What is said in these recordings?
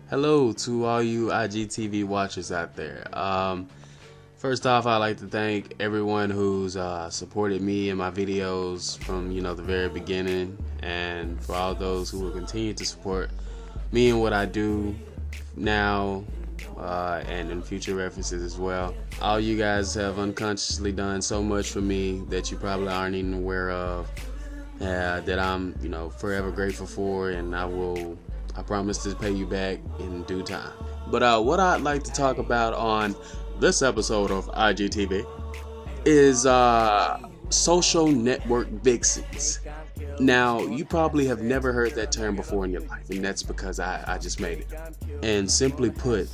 Hello to all you IGTV watchers out there. First off, I'd like to thank everyone who's supported me and my videos from the very beginning, and for all those who will continue to support me and what I do now and in future references as well. All you guys have unconsciously done so much for me that you probably aren't even aware of, that I'm forever grateful for, and I promise to pay you back in due time. But what I'd like to talk about on this episode of IGTV is social network vixens. Now, you probably have never heard that term before in your life, and that's because I just made it. And simply put,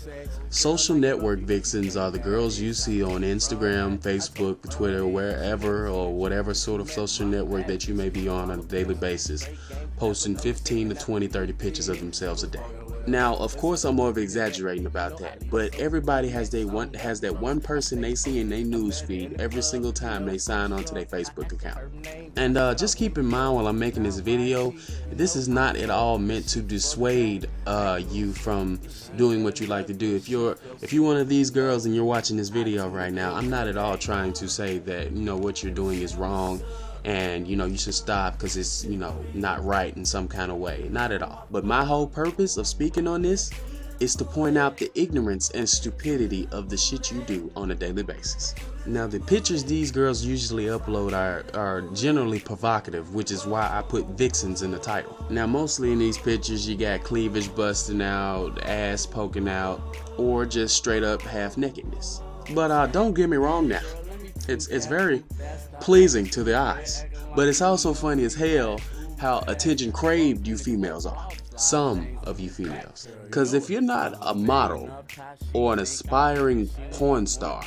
social network vixens are the girls you see on Instagram, Facebook, Twitter, wherever or whatever sort of social network that you may be on a daily basis, posting 15 to 20, 30 pictures of themselves a day. Now, of course, I'm more of exaggerating about that, but everybody has that one person they see in their news feed every single time they sign on to their Facebook account. And just keep in mind while I'm making this video, this is not at all meant to dissuade you from doing what you like to do. If you're one of these girls and you're watching this video right now, I'm not at all trying to say that what you're doing is wrong and you should stop because it's not right in some kind of way. Not at all. But my whole purpose of speaking on this is to point out the ignorance and stupidity of the shit you do on a daily basis. Now, the pictures these girls usually upload are generally provocative, which is why I put Vixens in the title. Now, mostly in these pictures you got cleavage busting out, ass poking out, or just straight up half nakedness. But don't get me wrong now. It's very pleasing to the eyes, but it's also funny as hell how attention craved you females are. Some of you females, because if you're not a model or an aspiring porn star,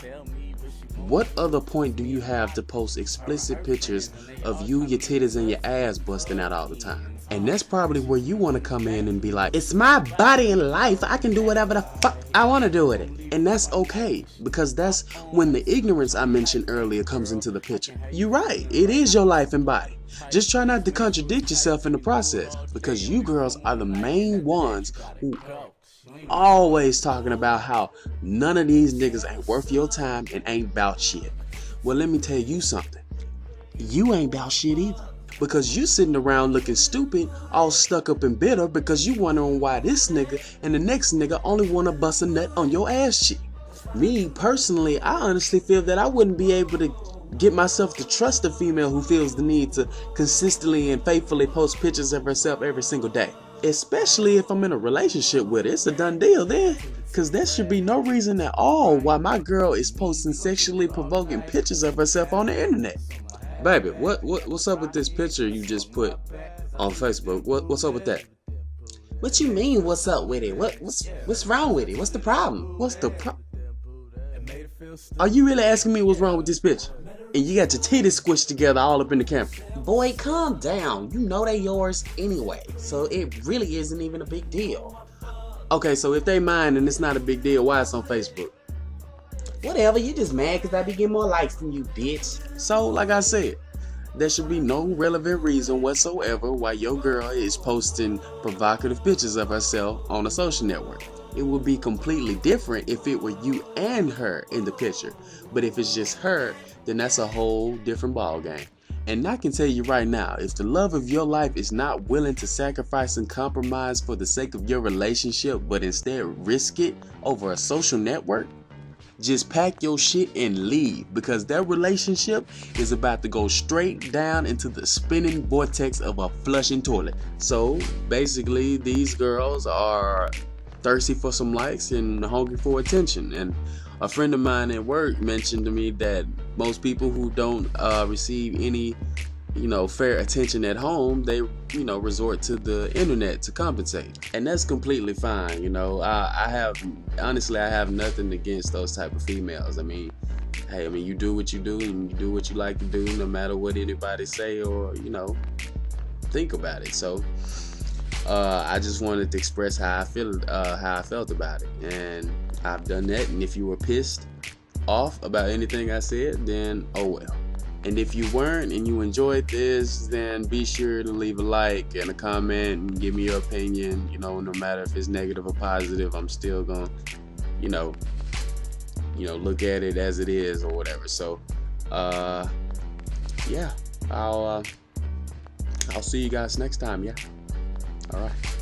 what other point do you have to post explicit pictures of you, your titties, and your ass busting out all the time? And that's probably where you want to come in and be like, it's my body and life, I can do whatever the fuck I want to do with it. And that's okay, because that's when the ignorance I mentioned earlier comes into the picture. You're right, it is your life and body. Just try not to contradict yourself in the process, because you girls are the main ones who always talking about how none of these niggas ain't worth your time and ain't about shit. Well, let me tell you something. You ain't about shit either. Because you sitting around looking stupid, all stuck up and bitter because you wondering why this nigga and the next nigga only want to bust a nut on your ass cheek. Me, personally, I honestly feel that I wouldn't be able to get myself to trust a female who feels the need to consistently and faithfully post pictures of herself every single day. Especially if I'm in a relationship with her. It's a done deal then. Because there should be no reason at all why my girl is posting sexually provoking pictures of herself on the internet. Baby, what's up with this picture you just put on Facebook? What's up with that? What you mean, what's up with it? What's wrong with it? What's the problem? What's the problem? Are you really asking me what's wrong with this picture? And you got your titties squished together all up in the camera. Boy, calm down. You know they yours anyway, so it really isn't even a big deal. Okay, so if they mine and it's not a big deal, why it's on Facebook? Whatever, you just mad because I be getting more likes than you, bitch. So, like I said, there should be no relevant reason whatsoever why your girl is posting provocative pictures of herself on a social network. It would be completely different if it were you and her in the picture. But if it's just her, then that's a whole different ball game. And I can tell you right now, if the love of your life is not willing to sacrifice and compromise for the sake of your relationship, but instead risk it over a social network, just pack your shit and leave, because that relationship is about to go straight down into the spinning vortex of a flushing toilet. So basically, these girls are thirsty for some likes and hungry for attention. And a friend of mine at work mentioned to me that most people who don't receive any fair attention at home, they resort to the internet to compensate, and that's completely fine. I have nothing against those type of females. Hey, you do what you do and you do what you like to do, no matter what anybody say or think about it. So I just wanted to express how I felt about it, and I've done that. And if you were pissed off about anything I said, then oh well. And if you weren't and you enjoyed this, then be sure to leave a like and a comment and give me your opinion. You know, no matter if it's negative or positive, I'm still gonna, you know, look at it as it is or whatever. So, yeah, I'll see you guys next time. Yeah, all right.